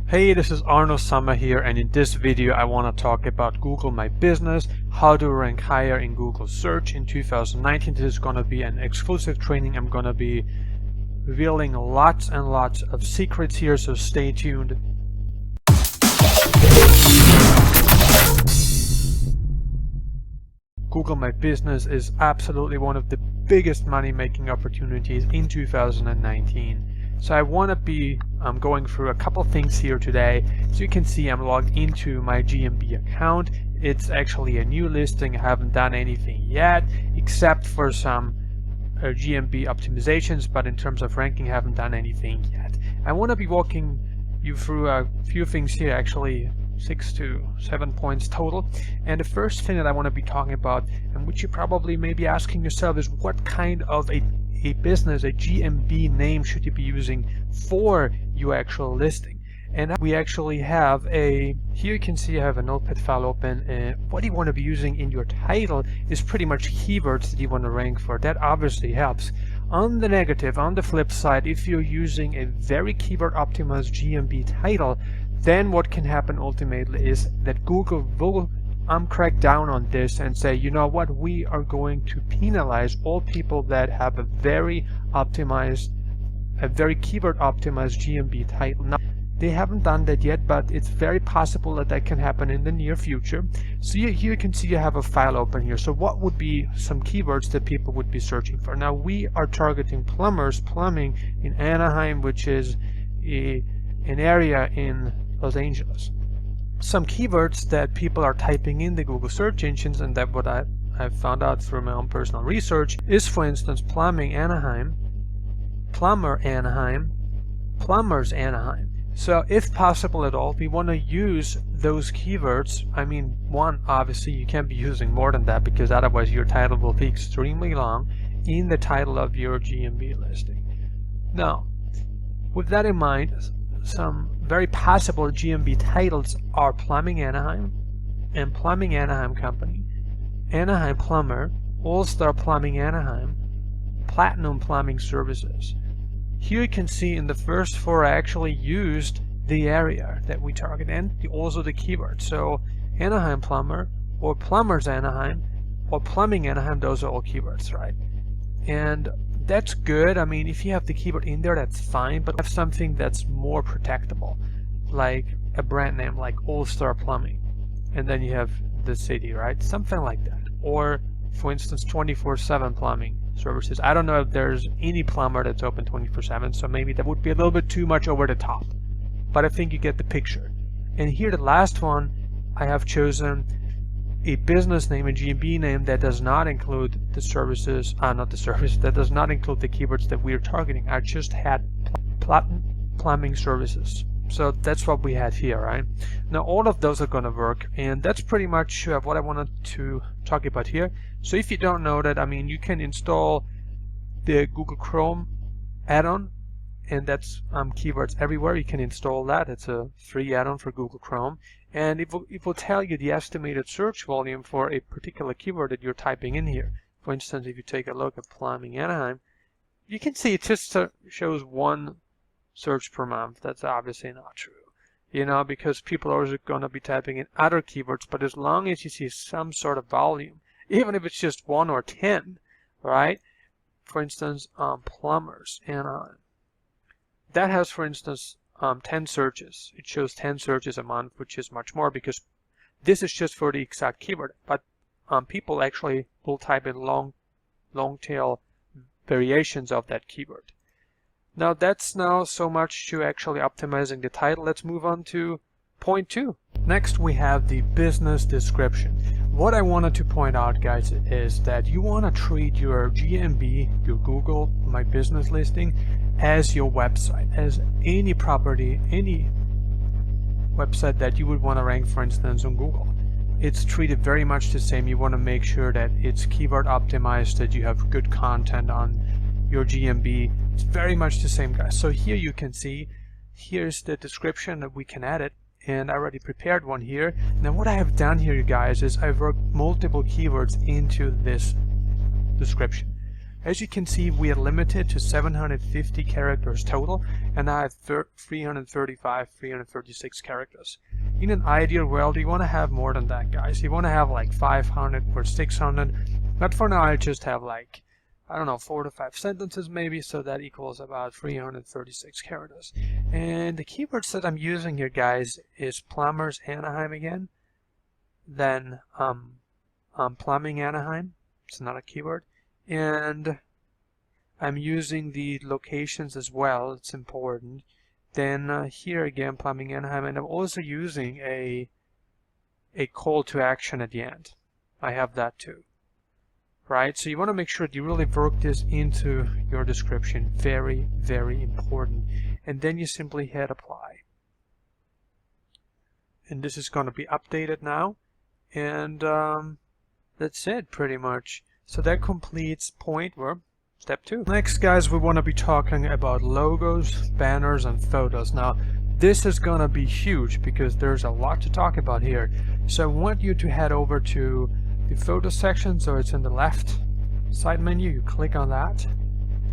Hey, this is Arno Sommer here, and in this video I want to talk about Google My Business, how to rank higher in Google search in 2019. This is going to be an exclusive training. I'm going to be revealing lots and lots of secrets here, so stay tuned. Google My Business is absolutely one of the biggest money-making opportunities in 2019. So I want to be going through a couple things here today. So you can see I'm logged into my GMB account. It's actually a new listing. I haven't done anything yet except for some GMB optimizations, but in terms of ranking I haven't done anything yet. I want to be walking you through a few things here, actually 6 to 7 points total. And the first thing that I want to be talking about, and which you probably may be asking yourself, is what kind of a business, a GMB name should you be using for your actual listing. And we actually have here you can see I have a notepad file open, and what you want to be using in your title is pretty much keywords that you want to rank for. That obviously helps. On the negative, on the flip side, if you're using a very keyword optimized GMB title, then what can happen ultimately is that Google will crack down on this and say, you know what, we are going to penalize all people that have a very keyword optimized GMB title. Now, they haven't done that yet, but it's very possible that that can happen in the near future. So here you can see you have a file open here. So what would be some keywords that people would be searching for? Now we are targeting plumbing in Anaheim, which is an area in Los Angeles. Some keywords that people are typing in the Google search engines, and that what I've found out through my own personal research, is for instance plumbing Anaheim, plumber Anaheim, plumbers Anaheim. So if possible at all, we want to use those keywords. I mean, one, obviously you can't be using more than that, because otherwise your title will be extremely long in the title of your GMB listing. Now, with that in mind, some very possible GMB titles are Plumbing Anaheim and Plumbing Anaheim Company, Anaheim Plumber, All-Star Plumbing Anaheim, Platinum Plumbing Services. Here you can see in the first four I actually used the area that we target and also the keyword. So Anaheim Plumber or Plumbers Anaheim or Plumbing Anaheim, those are all keywords, right? And that's good. I mean, if you have the keyword in there, that's fine, but have something that's more protectable, like a brand name like All-Star Plumbing, and then you have the city, right? Something like that. Or for instance 24/7 plumbing services. I don't know if there's any plumber that's open 24/7, so maybe that would be a little bit too much over the top, but I think you get the picture. And here the last one, I have chosen a business name, a GMB name that does not include the services, that does not include the keywords that we're targeting. I just had plumbing services. So that's what we had here, right? Now all of those are going to work, and that's pretty much what I wanted to talk about here. So if you don't know that, I mean, you can install the Google Chrome add-on, and that's keywords everywhere. You can install that. It's a free add-on for Google Chrome, and it will tell you the estimated search volume for a particular keyword that you're typing in here. For instance, if you take a look at Plumbing Anaheim, you can see it just shows one search per month. That's obviously not true, you know, because people are also going to be typing in other keywords. But as long as you see some sort of volume, even if it's just 1 or 10, right? For instance, plumbers Anaheim, that has, for instance, 10 searches. It shows 10 searches a month, which is much more because this is just for the exact keyword. But people actually will type in long tail variations of that keyword. Now that's so much to actually optimizing the title. Let's move on to point 2. Next we have the business description. What I wanted to point out, guys, is that you want to treat your GMB, your Google My Business listing, as your website, as any property, any website that you would want to rank, for instance, on Google. It's treated very much the same. You want to make sure that it's keyword optimized, that you have good content on your GMB. It's very much the same, guys. So here you can see, here's the description that we can edit, and I already prepared one here. Now what I have done here, you guys, is I've worked multiple keywords into this description. As you can see, we are limited to 750 characters total, and I have 335, 336 characters. In an ideal world, you want to have more than that, guys. You want to have like 500 or 600, but for now I just have like, I don't know, 4 to 5 sentences maybe, so that equals about 336 characters. And the keywords that I'm using here, guys, is plumbers Anaheim again, then plumbing Anaheim, it's not a keyword, and I'm using the locations as well, it's important. Then here again, plumbing Anaheim, and I'm also using a call to action at the end. I have that too. Right, so you want to make sure that you really work this into your description. Very, very important. And then you simply hit apply. And this is going to be updated now. And that's it pretty much. So that completes step 2. Next, guys, we want to be talking about logos, banners, and photos. Now, this is going to be huge because there's a lot to talk about here. So I want you to head over to the photo section, so it's in the left side menu. You click on that,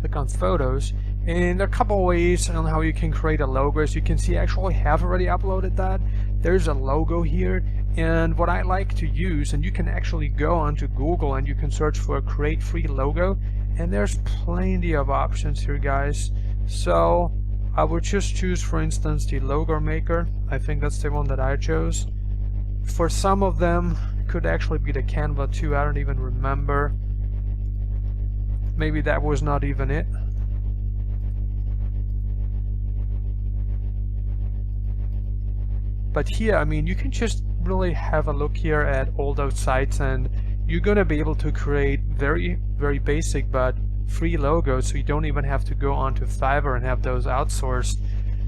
click on photos, and there are a couple of ways on how you can create a logo. As you can see, I actually have already uploaded that. There's a logo here, and what I like to use, and you can actually go onto Google and you can search for create free logo, and there's plenty of options here, guys. So I would just choose, for instance, the logo maker. I think that's the one that I chose. For some of them, could actually be the Canva too. I don't even remember. Maybe that was not even it. But here, I mean, you can just really have a look here at all those sites, and you're gonna be able to create very, very basic but free logos, so you don't even have to go onto Fiverr and have those outsourced.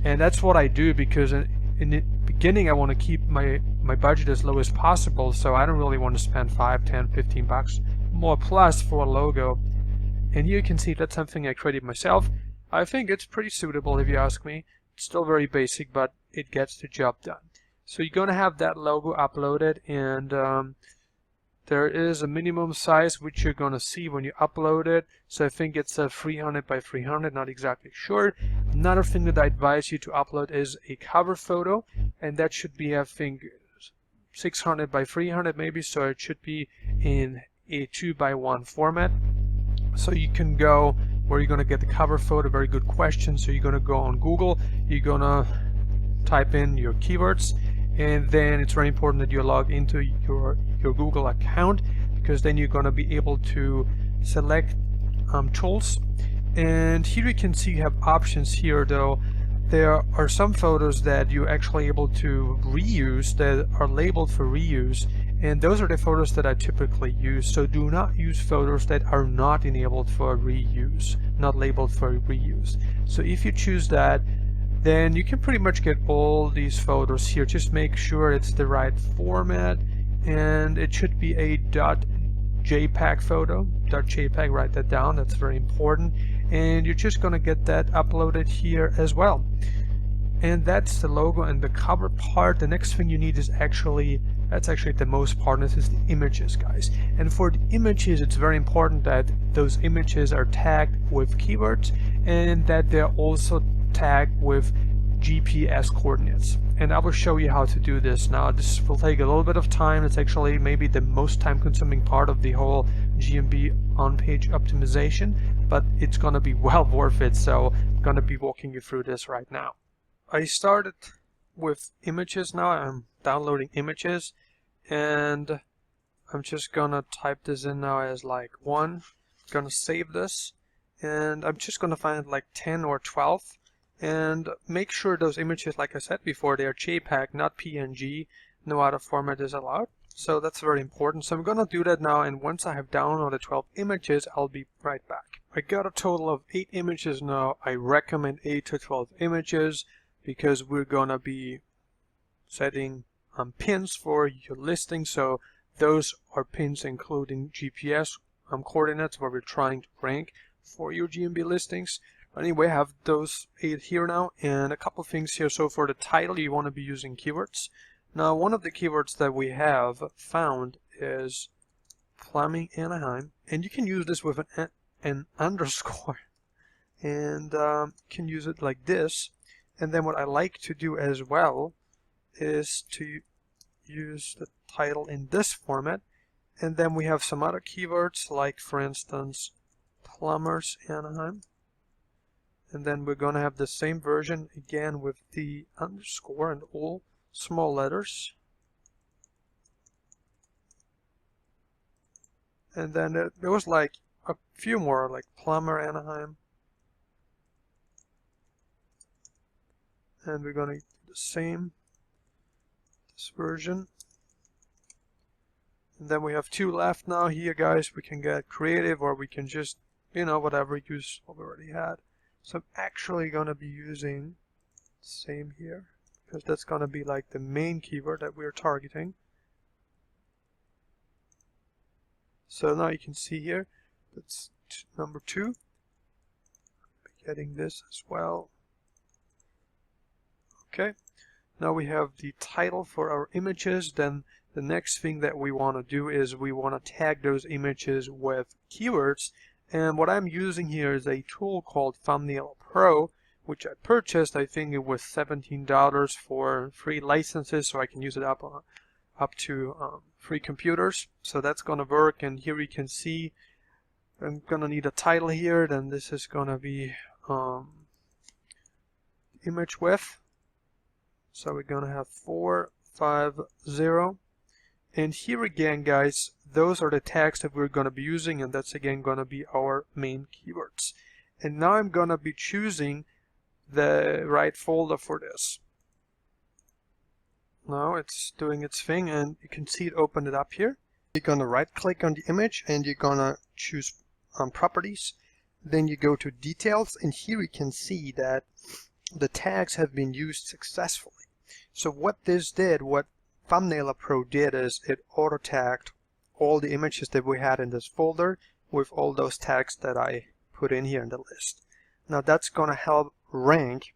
And that's what I do, because in the beginning I want to keep my budget as low as possible, so I don't really want to spend 5, 10, 15 bucks more plus for a logo. And here you can see that's something I created myself. I think it's pretty suitable if you ask me. It's still very basic, but it gets the job done. So you're gonna have that logo uploaded, and there is a minimum size which you're gonna see when you upload it. So I think it's a 300 by 300, not exactly sure. Another thing that I advise you to upload is a cover photo, and that should be, I think, 600 by 300 maybe, so it should be in a 2:1 format. So you can go where you're going to get the cover photo. Very good question. So you're going to go on Google, you're going to type in your keywords, and then it's very important that you log into your Google account, because then you're going to be able to select tools. And here you can see you have options here, though. There are some photos that you're actually able to reuse that are labeled for reuse, and those are the photos that I typically use. So do not use photos that are not enabled for reuse, not labeled for reuse. So if you choose that, then you can pretty much get all these photos here. Just make sure it's the right format, and it should be a .jpeg photo. .jpeg, write that down, that's very important. And you're just gonna get that uploaded here as well. And that's the logo and the cover part. The next thing you need is that's actually the most part, this is the images, guys. And for the images, it's very important that those images are tagged with keywords, and that they're also tagged with GPS coordinates. And I will show you how to do this now. This will take a little bit of time. It's actually maybe the most time-consuming part of the whole GMB on-page optimization, but it's going to be well worth it. So I'm going to be walking you through this right now. I started with images now. I'm downloading images, and I'm just going to type this in now as like 1. I'm going to save this, and I'm just going to find like 10 or 12. And make sure those images, like I said before, they are JPEG, not PNG. No other format is allowed. So that's very important. So I'm going to do that now, and once I have downloaded 12 images, I'll be right back. I got a total of 8 images now. I recommend 8 to 12 images because we're going to be setting pins for your listing. So those are pins including GPS coordinates where we're trying to rank for your GMB listings. Anyway, I have those 8 here now, and a couple things here. So for the title, you want to be using keywords. Now, one of the keywords that we have found is plumbing Anaheim, and you can use this with an an underscore, and can use it like this. And then what I like to do as well is to use the title in this format. And then we have some other keywords, like for instance Plumbers Anaheim. And then we're going to have the same version again with the underscore and all small letters. And then there was like a few more, like Plumber Anaheim. And we're going to do the same, this version. And then we have 2 left now here, guys. We can get creative, or we can just, you know, whatever, use what we already had. So I'm actually going to be using the same here, because that's going to be like the main keyword that we're targeting. So now you can see here, that's number 2. I'll be getting this as well. Okay, now we have the title for our images. Then the next thing that we want to do is we want to tag those images with keywords. And what I'm using here is a tool called Thumbnail Pro, which I purchased. I think it was $17 for free licenses, so I can use it up to free computers. So that's going to work. And here we can see I'm going to need a title here. Then this is going to be image width. So we're going to have 450. And here again, guys, those are the tags that we're going to be using, and that's again going to be our main keywords. And now I'm going to be choosing the right folder for this. Now it's doing its thing, and you can see it opened it up here. You're going to right click on the image, and you're going to choose properties. Then you go to details, and here you can see that the tags have been used successfully. So what this did, what Thumbnail Pro did, is it auto tagged all the images that we had in this folder with all those tags that I put in here in the list. Now that's going to help rank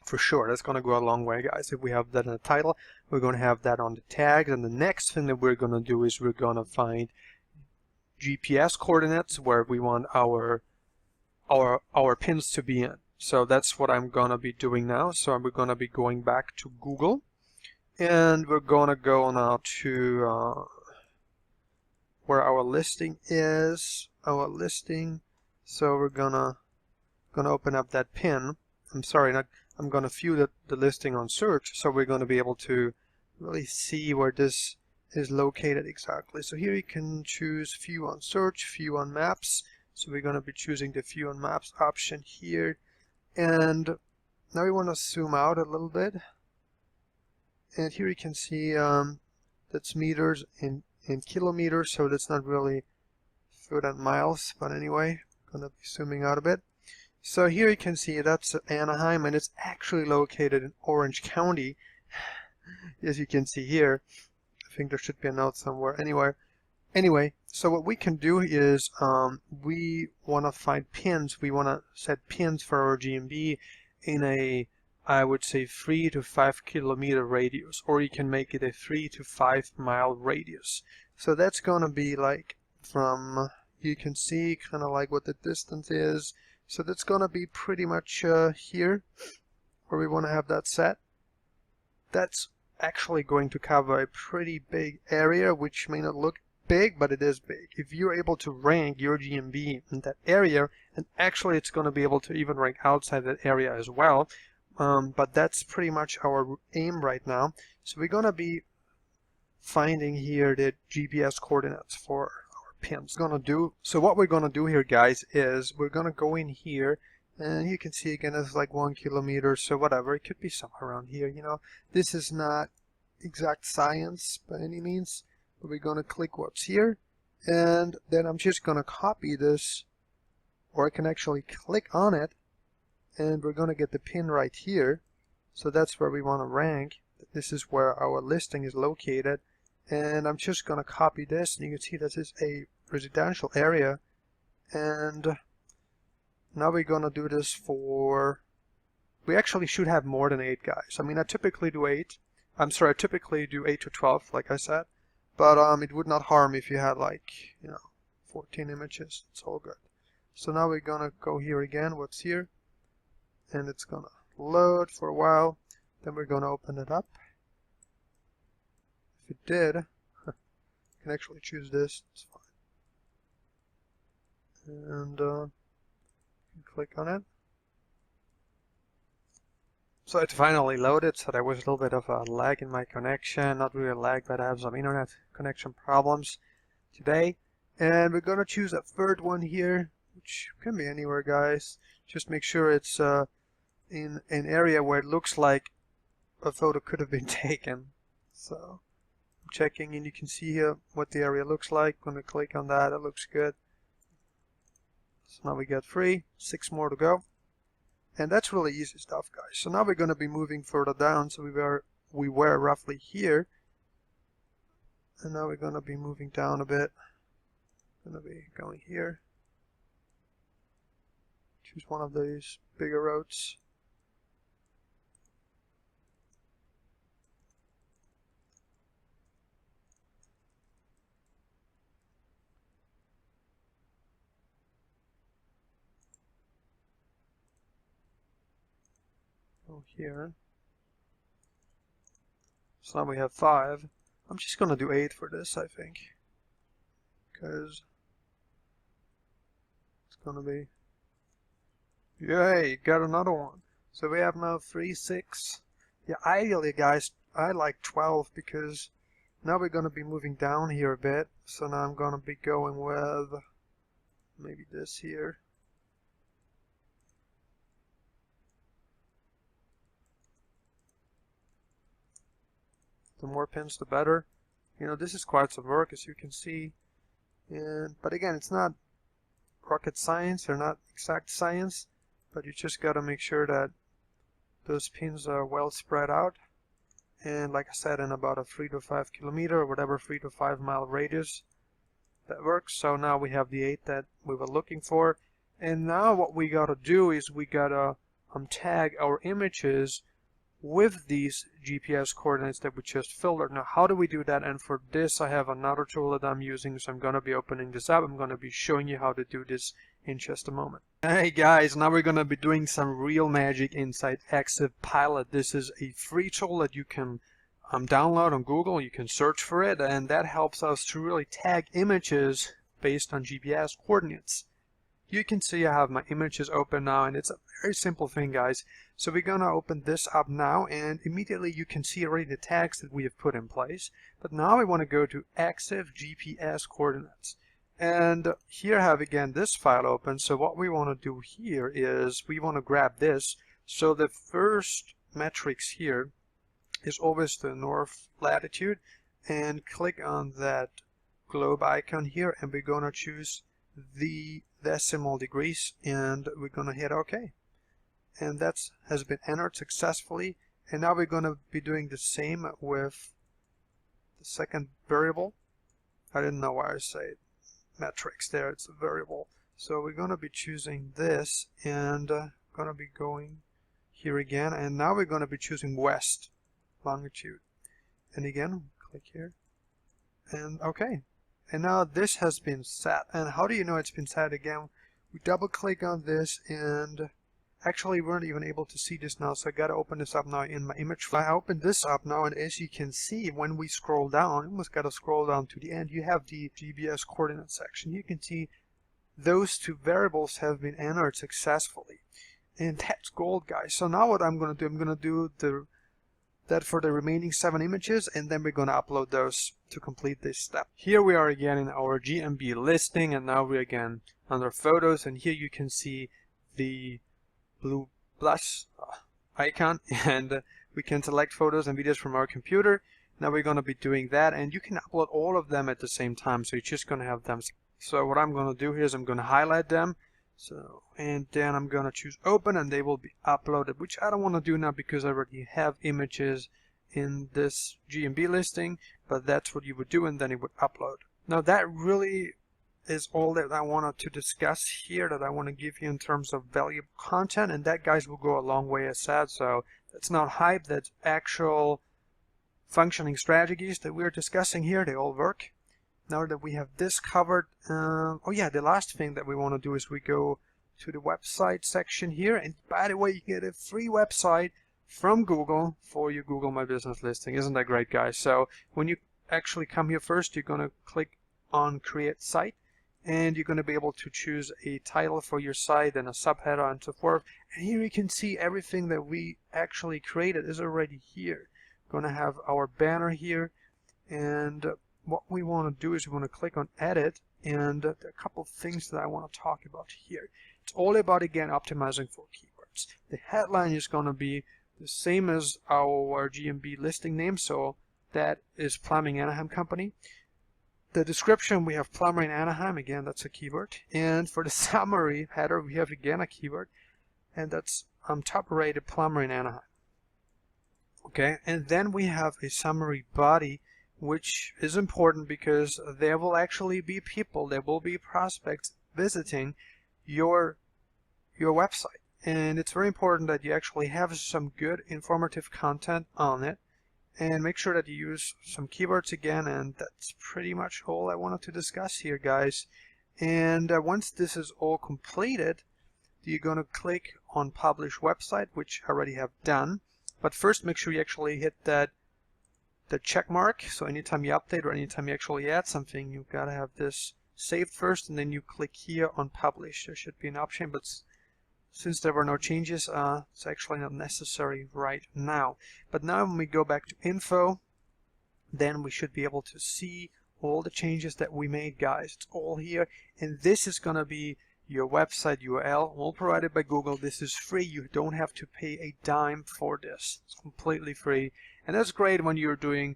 for sure. That's going to go a long way, guys. If we have that in the title, we're going to have that on the tags. And the next thing that we're going to do is we're going to find GPS coordinates where we want our pins to be in. So that's what I'm going to be doing now. So we're going to be going back to Google, and we're going to go now to where our listing is. Our listing. So we're gonna open up that pin. I'm sorry, I'm going to view the listing on search. So we're going to be able to really see where this is located exactly. So here you can choose view on search, view on maps. So we're going to be choosing the view on maps option here. And now we want to zoom out a little bit, and here you can see that's meters in kilometers, so that's not really foot and miles, but anyway, I'm going to be zooming out a bit. So here you can see that's Anaheim, and it's actually located in Orange County, as you can see here. I think there should be a note somewhere. Anyway, so what we can do is we want to find pins. We want to set pins for our GMB in a, I would say, 3 to 5 kilometer radius, or you can make it a 3 to 5 mile radius. So that's going to be like from, you can see kind of like what the distance is. So that's going to be pretty much here where we want to have that set. That's actually going to cover a pretty big area, which may not look big, but it is big. If you're able to rank your GMB in that area, and actually it's going to be able to even rank outside that area as well, but that's pretty much our aim right now. So we're going to be finding here the GPS coordinates for our pins. So what we're going to do here, guys, is we're going to go in here, and you can see again it's like 1 kilometer, so whatever, it could be somewhere around here. You know, this is not exact science by any means. We're going to click what's here, and then I'm just going to copy this, or I can actually click on it, and we're going to get the pin right here. So that's where we want to rank. This is where our listing is located, and I'm just going to copy this, and you can see this is a residential area. And now we're going to do this for, we actually should have more than 8, guys. I mean, I typically do 8. I'm sorry, I typically do 8 to 12, like I said. But it would not harm if you had, like, you know, 14 images. It's all good. So now we're gonna go here again, what's here, and it's gonna load for a while. Then we're gonna open it up. If it did, you can actually choose this, it's fine. And click on it. So it finally loaded, so there was a little bit of a lag in my connection. Not really a lag, but I have some internet connection problems today. And we're gonna choose a third one here, which can be anywhere, guys. Just make sure it's in an area where it looks like a photo could have been taken. So I'm checking, and you can see here what the area looks like. When we click on that, it looks good. So now we got 3, 6 more to go. And that's really easy stuff, guys. So now we're going to be moving further down. So we were roughly here. And now we're going to be moving down a bit. Going to be going here. Choose one of these bigger roads. Here. So now we have 5. I'm just gonna do 8 for this, I think, because it's gonna be, yay, got another one. So we have now 3, 6. Yeah, ideally, guys, I like 12 because now we're gonna be moving down here a bit. So now I'm gonna be going with maybe this here. The more pins, the better. You know, this is quite some work, as you can see. But again, it's not rocket science or not exact science, but you just got to make sure that those pins are well spread out. And like I said, in about a 3 to 5 kilometer or whatever 3 to 5 mile radius, that works. So now we have the 8 that we were looking for. And now what we got to do is we got to tag our images with these GPS coordinates that we just filtered. Now, how do we do that? And for this, I have another tool that I'm using, so I'm going to be opening this up. I'm going to be showing you how to do this in just a moment. Hey guys, now we're going to be doing some real magic inside Active Pilot. This is a free tool that you can download on Google. You can search for it, and that helps us to really tag images based on GPS coordinates. You can see I have my images open now, and it's a very simple thing, guys. So we're gonna open this up now, and immediately you can see already the tags that we have put in place. But now we want to go to Active GPS Coordinates. And here I have again this file open. So what we want to do here is we want to grab this. So the first matrix here is always the north latitude, and click on that globe icon here, and we're gonna choose the decimal degrees, and we're gonna hit OK. And that has been entered successfully. And now we're gonna be doing the same with the second variable. I didn't know why I say matrix there, it's a variable. So we're gonna be choosing this, and gonna be going here again, and now we're gonna be choosing west longitude. And again, click here, and OK. And now this has been set. And how do you know it's been set? Again, we double click on this, and actually we weren't even able to see this now, so I gotta open this up now in my image file. I opened this up now, and as you can see, when we scroll down, you almost gotta scroll down to the end, you have the GPS coordinate section. You can see those 2 variables have been entered successfully, and that's gold, guys. So now what I'm gonna do, that for the remaining 7 images, and then we're going to upload those to complete this step. Here we are again in our GMB listing, and now we're again under photos, and here you can see the blue plus icon, and we can select photos and videos from our computer. Now we're going to be doing that, and you can upload all of them at the same time, so you're just going to have them. So what I'm going to do here is I'm going to highlight them. So, and then I'm gonna choose open, and they will be uploaded, which I don't want to do now because I already have images in this GMB listing, but that's what you would do, and then it would upload. Now that really is all that I wanted to discuss here, that I want to give you in terms of valuable content, and that, guys, will go a long way, as said. So that's not hype, that's actual functioning strategies that we're discussing here. They all work. now that we have this covered, oh yeah, the last thing that we want to do is we go to the website section here, and by the way, you can get a free website from Google for your Google My Business listing. Isn't that great, guys? So when you actually come here first, you're going to click on Create Site, and you're going to be able to choose a title for your site and a subheader and so forth. And here you can see everything that we actually created is already here. We're going to have our banner here, and what we want to do is we want to click on Edit, and there are a couple of things that I want to talk about here. It's all about, again, optimizing for keywords. The headline is going to be the same as our GMB listing name, so that is Plumbing Anaheim Company. The description, we have plumber in Anaheim, again, that's a keyword. And for the summary header, we have again a keyword, and that's top rated plumber in Anaheim. Okay, and then we have a summary body, which is important because there will actually be people, there will be prospects visiting your website. And it's very important that you actually have some good informative content on it. And make sure that you use some keywords again, and that's pretty much all I wanted to discuss here, guys. And once this is all completed, you're going to click on Publish Website, which I already have done. But first, make sure you actually hit the check mark. So anytime you update or anytime you actually add something, you've got to have this saved first, and then you click here on Publish. There should be an option, but since there were no changes, it's actually not necessary right now. But now when we go back to Info, then we should be able to see all the changes that we made, guys. It's all here, and this is going to be your website URL, all provided by Google. This is free. You don't have to pay a dime for this. It's completely free, and that's great when you're doing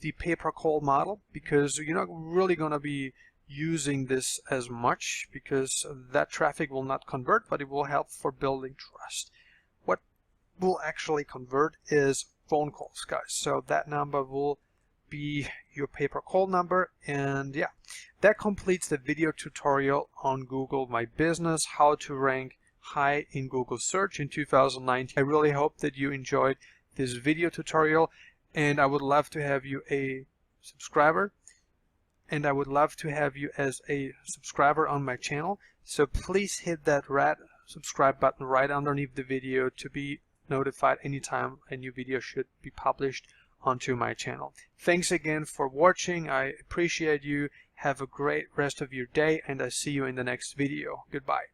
the pay-per-call model, because you're not really going to be using this as much, because that traffic will not convert, but it will help for building trust. What will actually convert is phone calls, guys. So that number will be your pay-per-call number. And yeah, that completes the video tutorial on Google My Business, how to rank high in Google search in 2019. I really hope that you enjoyed this video tutorial, and I would love to have you a subscriber, and I would love to have you as a subscriber on my channel. So please hit that red subscribe button right underneath the video to be notified anytime a new video should be published onto my channel. Thanks again for watching. I appreciate you. Have a great rest of your day, and I see you in the next video. Goodbye.